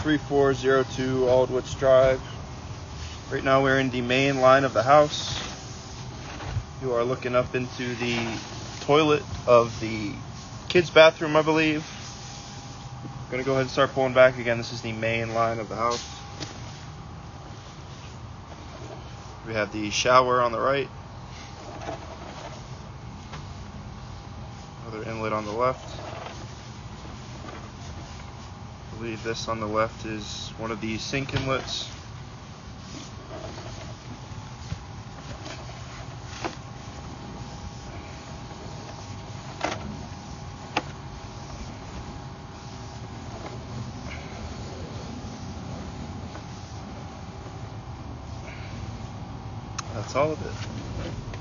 3402 Aldwyche Drive. Right now we're in the main line of the house. You are looking up into the toilet of the kids' bathroom, I believe. I'm going to go ahead and start pulling back again. This is the main line of the house. We have the shower on the right. Another inlet on the left. I believe this on the left is one of the sink inlets. That's all of it.